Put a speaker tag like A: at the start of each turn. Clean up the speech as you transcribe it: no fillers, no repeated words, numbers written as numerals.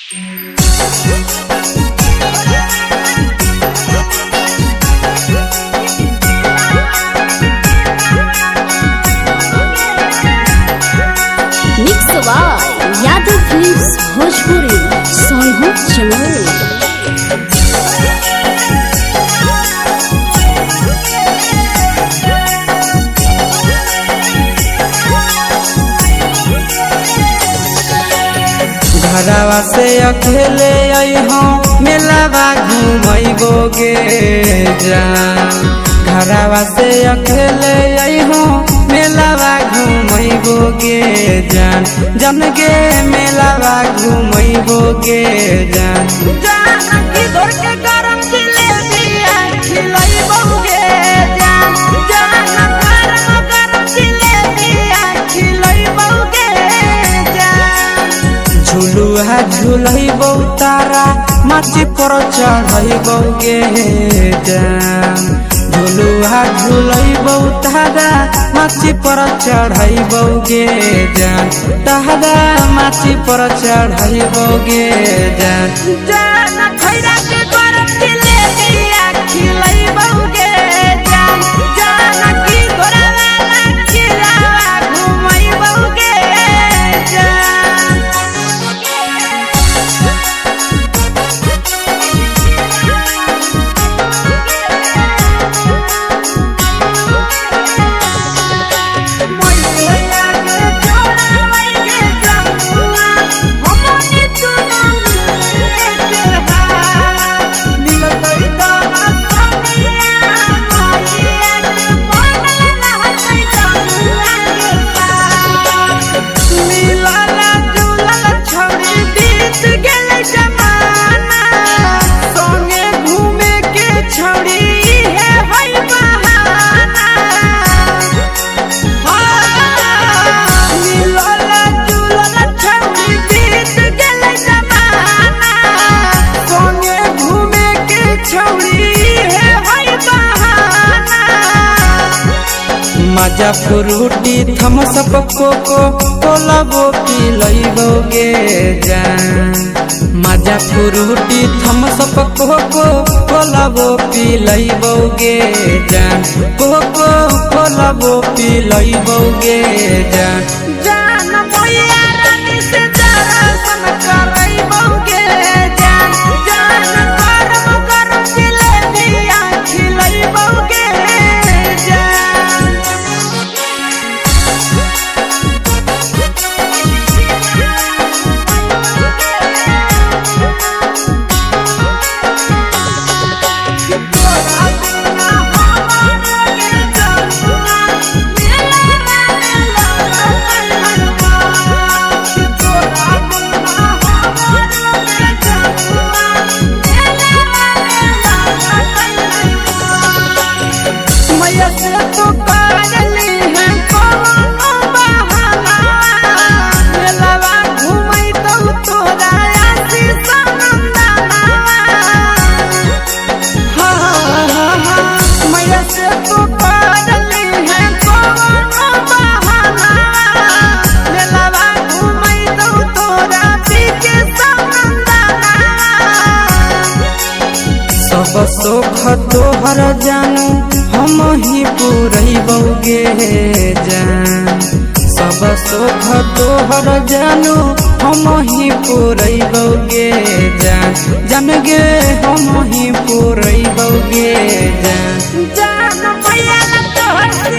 A: Yadav films Bhojpuri Sonu Chamoli.
B: घरवा से अकेले अइहो मेलावा घूमैबोगे जान। घरवा से अकेले अइहो मेलावा घूमैबोगे जान। जन गे मेलावा घूमैबोगे जान।
C: जान की दौड़ के गरम जिलेबिया खिलैबोगे जान। जान गरम जिलेबिया खिलैबोगे जान।
B: झुलुआ झुलैबो तारा माची पर चढ़ैबोगे जान। झुलुआ झुलैबो तारा माची पर चढ़ैबोगे जान। तारा माची पर चढ़ैबोगे जान।
C: जान खैरा के गरम जिलेबिया खिलैबोगे जान। जान की गोरावा खिलावा घुमैबोगे जान।
B: मजा फ्रूटी थम्स अप कोको कोला वो पिलैबोगे जान। मजा फ्रूटी थम्स अप कोको कोला वो पिलैबोगे जान। कोको कोला वो पिलैबोगे जान।
C: जान भैया रानी से दर्शन करैबोगे जान। जान गरम गरम जिलेबिया खिलैबोगे जान।
B: सब सुख तोहर जानू हम ही पुरैबोगे जान। सब सुख तोहर जानू हम ही पुरैबोगे जान। जन गे हम ही पुरैबोगे जान।
C: जान भैया तोहर